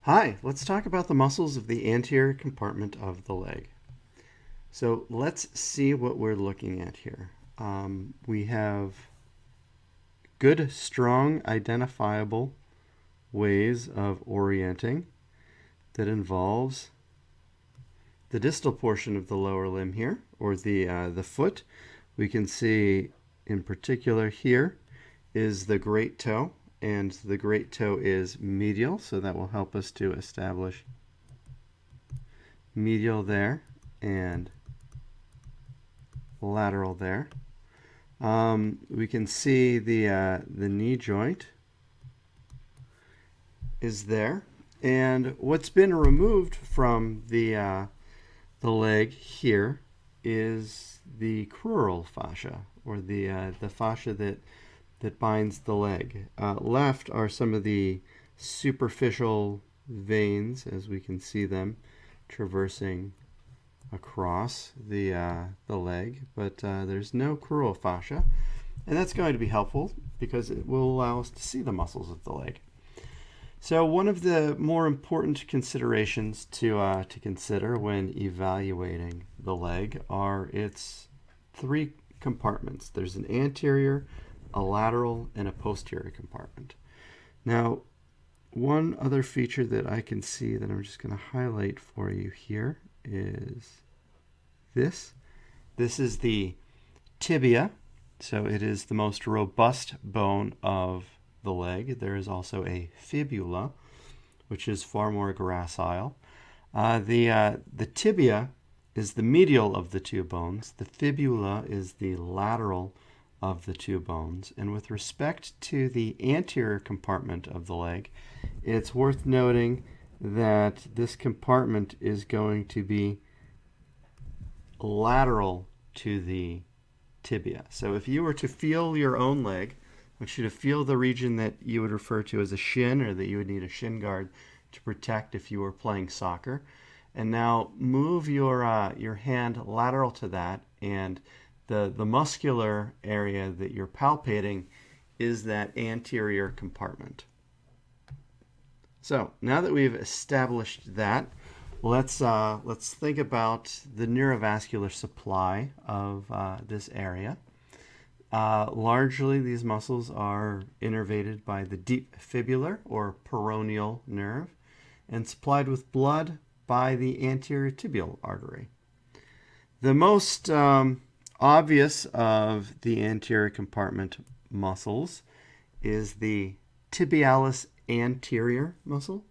Hi, let's talk about the muscles of the anterior compartment of the leg. So let's see what we're looking at here. We have good, strong, identifiable ways of orienting that involves the distal portion of the lower limb here, or the foot. We can see in particular here is the great toe, and the great toe is medial, so that will help us to establish medial there and lateral there. We can see the knee joint is there, and what's been removed from the leg here is the crural fascia, or the fascia that binds the leg. Left are some of the superficial veins, as we can see them traversing across the leg, but there's no crural fascia, and that's going to be helpful because it will allow us to see the muscles of the leg. So one of the more important considerations to consider when evaluating the leg are its three compartments. There's an anterior, a lateral, and a posterior compartment. Now, one other feature that I can see that I'm just going to highlight for you here is this. This is the tibia, so it is the most robust bone of the leg. There is also a fibula, which is far more gracile. The tibia is the medial of the two bones. The fibula is the lateral of the two bones. And with respect to the anterior compartment of the leg, it's worth noting that this compartment is going to be lateral to the tibia. So if you were to feel your own leg, I want you to feel the region that you would refer to as a shin, or that you would need a shin guard to protect if you were playing soccer. And now move your hand lateral to that, and the muscular area that you're palpating is that anterior compartment. So now that we've established that, let's think about the neurovascular supply of this area. Largely, these muscles are innervated by the deep fibular or peroneal nerve and supplied with blood by the anterior tibial artery. The most obvious of the anterior compartment muscles is the tibialis anterior muscle.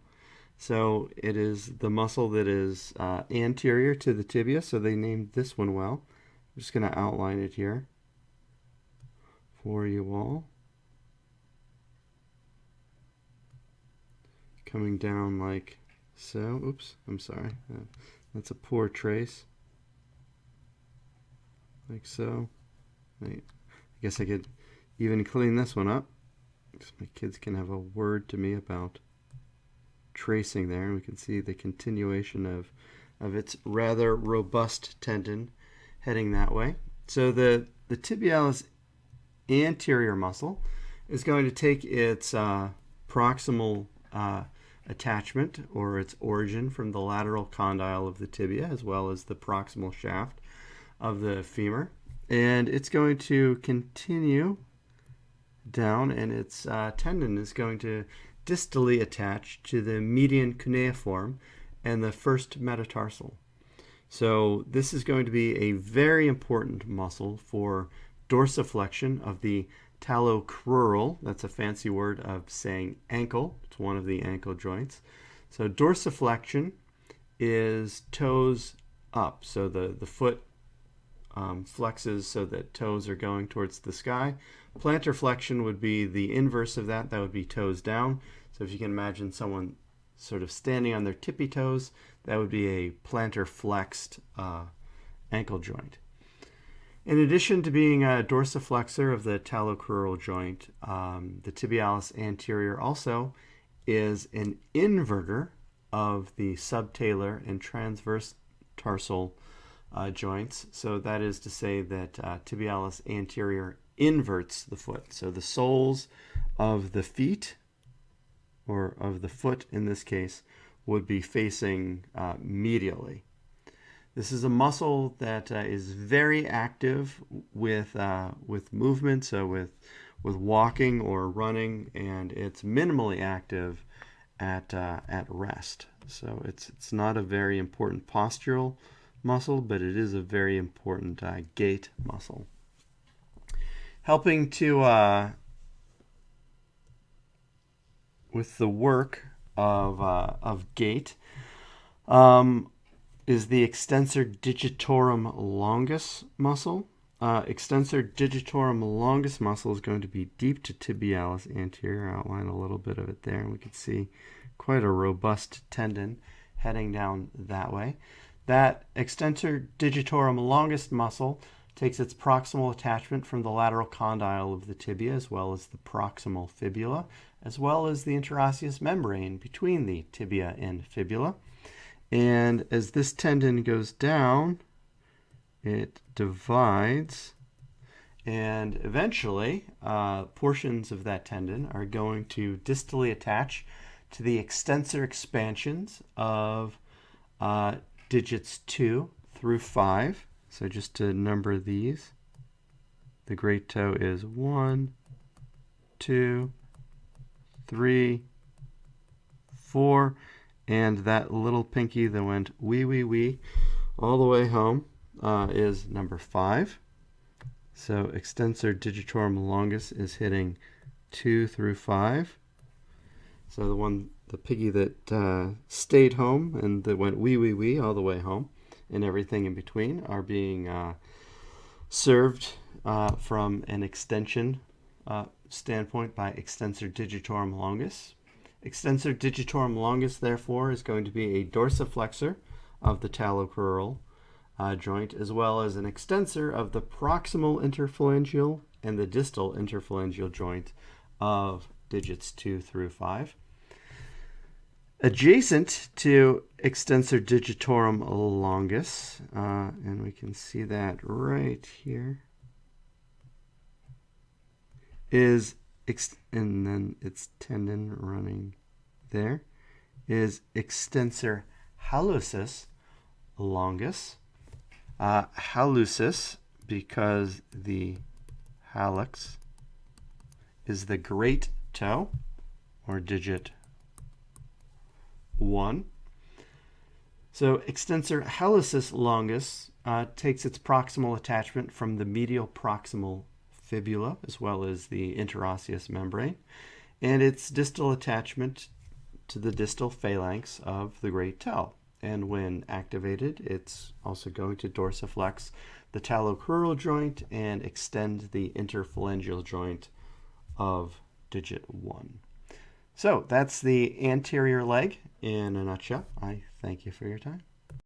So it is the muscle that is anterior to the tibia, so they named this one well. I'm just going to outline it here for you all. Coming down like so. Oops, I'm sorry. That's a poor trace. Like so. I guess I could even clean this one up, because my kids can have a word to me about tracing there, and we can see the continuation of its rather robust tendon heading that way. So the tibialis anterior muscle is going to take its proximal attachment, or its origin, from the lateral condyle of the tibia, as well as the proximal shaft of the femur, and it's going to continue down, and its tendon is going to distally attach to the median cuneiform and the first metatarsal. So this is going to be a very important muscle for dorsiflexion of the talocrural. That's a fancy word of saying ankle. It's one of the ankle joints. So dorsiflexion is toes up. So the foot flexes so that toes are going towards the sky. Plantar flexion would be the inverse of that. That would be toes down. So if you can imagine someone sort of standing on their tippy toes, that would be a plantar flexed ankle joint. In addition to being a dorsiflexor of the talocrural joint, the tibialis anterior also is an inverter of the subtalar and transverse tarsal joints. So that is to say that tibialis anterior inverts the foot. So the soles of the feet, or of the foot in this case, would be facing medially. This is a muscle that is very active with movement, so with walking or running, and it's minimally active at rest. So it's not a very important postural muscle, but it is a very important gait muscle. Helping to with the work of gait is the extensor digitorum longus muscle. Extensor digitorum longus muscle is going to be deep to tibialis anterior. I'll outline a little bit of it there, and we can see quite a robust tendon heading down that way. That extensor digitorum longus muscle takes its proximal attachment from the lateral condyle of the tibia, as well as the proximal fibula, as well as the interosseous membrane between the tibia and fibula. And as this tendon goes down, it divides, and eventually portions of that tendon are going to distally attach to the extensor expansions of digits 2 through 5. So just to number these, the great toe is 1, 2, 3, 4, and that little pinky that went wee all the way home is number 5. So extensor digitorum longus is hitting 2 through 5. So the piggy that stayed home and that went wee all the way home, and everything in between are being served from an extension standpoint by extensor digitorum longus. Extensor digitorum longus, therefore, is going to be a dorsiflexor of the talocrural joint, as well as an extensor of the proximal interphalangeal and the distal interphalangeal joint of digits 2 through 5. Adjacent to extensor digitorum longus, and we can see that right here, is and then its tendon running there, is extensor hallucis longus. Hallucis because the hallux is the great toe, or digit 1. So extensor hallucis longus takes its proximal attachment from the medial proximal fibula, as well as the interosseous membrane, and its distal attachment to the distal phalanx of the great toe. And when activated, it's also going to dorsiflex the talocrural joint and extend the interphalangeal joint of digit 1. So that's the anterior leg in a nutshell. I thank you for your time.